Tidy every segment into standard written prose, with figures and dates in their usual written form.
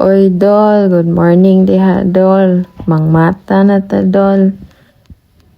Oy, Dol, good morning diha, Dol. Mangmata na ta, Dol.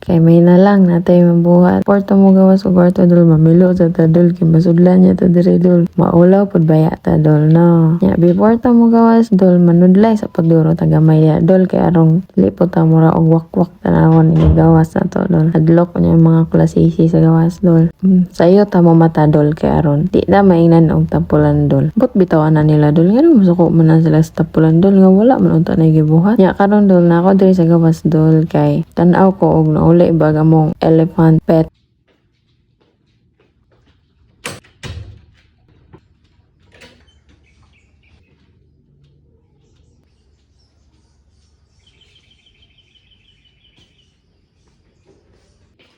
Kay may na lang natay mabuhat. Porto mo gawas o kwarto, Dol. Mamilo sa ta, Dol. Kay masudlan niya ta dire, Dol. Maulaw pod baya ta, Dol, no. Nya, before ta mo gawas, Dol, manudlay sa pagduro tagamay ya, Dol. Kay arong lipo ta mura og wakwak tanawon ni gawas na to, Dol. Hadlok niya mga klasisi sa gawas, Dol. Sayo ta mo mata, Dol, kay aron. Di na maingnan og tapulan, Dol. But bitawan na nila, Dol. Nga masuko man na sila sa tapulan, Dol. Nga wala man unta na gibuhat. Nya, karon, Dol, na ako diri sa gawas, Dol. Kay tanaw ko og nauli baga mong elephant pet.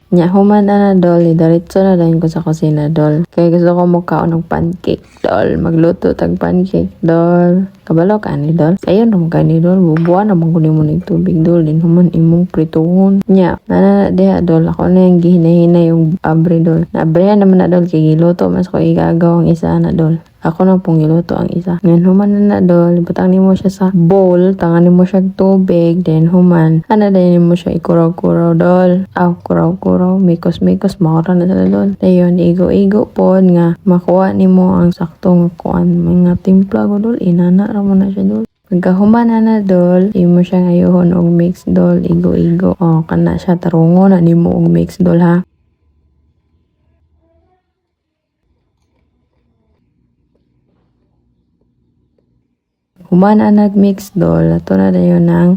Nya, human na, Dol. Diretso na dahil ko sa kusina, Dol. Kaya gusto ko mukhaon ng pancake, Dol. Magluto tag pancake, Dol. Kabalo ka ni, Dol. Sayo naman ka ni, Dol. Bubuan naman ko ni mo ng tubig, Dol. Din human imong prituhon. Nya, nana diha, Dol. Ako na yung gihinahinay yung abre, Dol. Naabrihan naman na, Dol. Kaya giluto mas ko igagaw ang isa na, Dol. Ako na pong giluto ang isa. Ngayon human na, Dol. Ibutang ni mo siya sa bowl. Tangan ni mo siya tubig. Then human. Ana din mo siya ikuraw-kuraw, Dol. Kuraw-kuraw. Mikos-mikos. Makura na sila, Dol. Dayon, igo-igo po nga makuha ni mo ang saktong kuan. Mga timpla ko, Dol. Inana ra mo na siya, Dol. Pagkahuman na, Dol, imo siya ngayon og mix, Dol. Igo-igo. Kana siya tarungo na ni mo og mix, Dol, ha. Humana nag-mix, Dol. Ato na dayon ng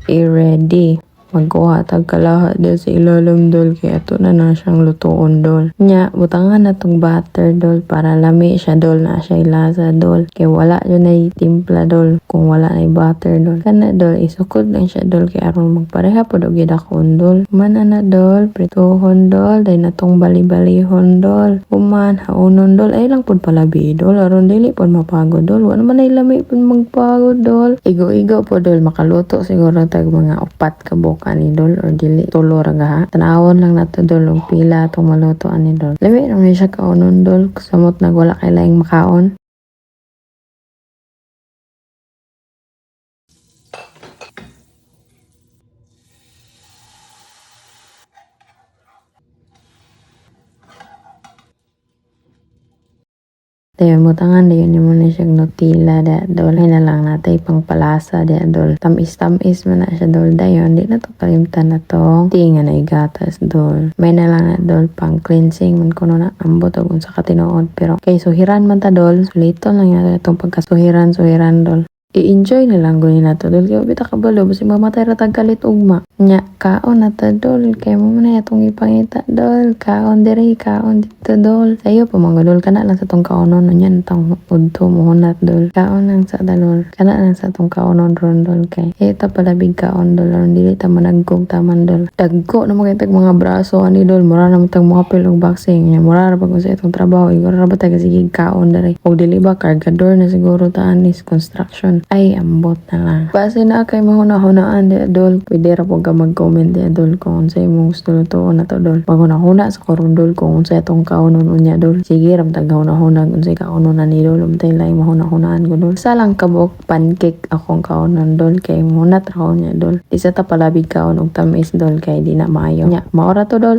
i-ready. Magkuha tag kalahat din sa ilalim, Dol. Kaya ato na na siyang lutuon, Dol. Nya, butangan na tong butter, Dol. Para lami siya, Dol. Na siya ilasa, Dol. Kaya wala yun ay timpla, Dol. Kung wala ay butter, Dol. Kana, Dol. Isukod lang siya, Dol. Kaya aron magpareha po daw gidakon, Dol. Humana na, Dol. Prituhon, Dol. Day na tong bali-balihon, Dol. Human, haunon, Dol. Ay lang po palabi, Dol. Aron dili po mapagod, Dol. Wala man ay lami po magpagod, Dol. Igo-igo po, Dol. Makaluto siguro tag mga 4 kabok ani, Dol, or dili tulo ra ha. Tanawon lang nato, Dol, og pila atong maluto ani, Dol. Lami naman siya kaunon, Dol. Samot nagwala kay laing makaon. Dayon butangan dayon mo na siyang Nutella da, Dol. Ay na lang natay pang palasa da, Dol. Tamis-tamis man na siya, Dol. Dayon di na to kalimtan na to. Tinga na igatas, Dol. May na lang na, Dol, pang cleansing man kuno na ambot og unsa ka tinuod, pero kay suhiran man ta, Dol. Sulito lang yata itong pagkasuhiran, Dol. I-enjoy na lang gunin na to, Dol. Kaya bita kabalo, basi mamatay ratag kalit ugma. Nya, kaon na to, Dol. Kaya mo na itong ipangita, Dol. Kaon diri, kaon dito, Dol. Sayo pa mga, Dol. Kana lang sa tong kaonon. Yan, tong udto mo hunat, Dol. Kaon lang sa, Dol. Kana lang sa tong kaonon ron, Dol. Kay ito pala big kaon, Dol. Aron dili ta managkog taman, Dol. Dagko na mga itag mga braso, ani, Dol. Mura na matag mga pilog boxing. Nya, mura na pag sa itong trabaho. Igor na ba tayo sige kaon diri. O dili ba, kargador na siguro taanis, construction. Ay, ambot na lang. Base na kay mahuna-hunaan di, Dol. Pwede ra po ka mag-comment di, Dol, kung unsay mong gusto lutuon na to, Dol. Maghuna-huna sa koron, Dol, kung unsay itong kaunon unya, Dol. Sige, ramtag huna-huna unsay kaunon na ni, Dol. Umtay lang mahuna-hunaan ko, Dol. Sa lang kabok pancake akong kaunon, Dol. Kay hunat ra ko niya, Dol. Isa ta palabig kaon og tamis, Dol, kay di na maayo. Nya, maora to, Dol.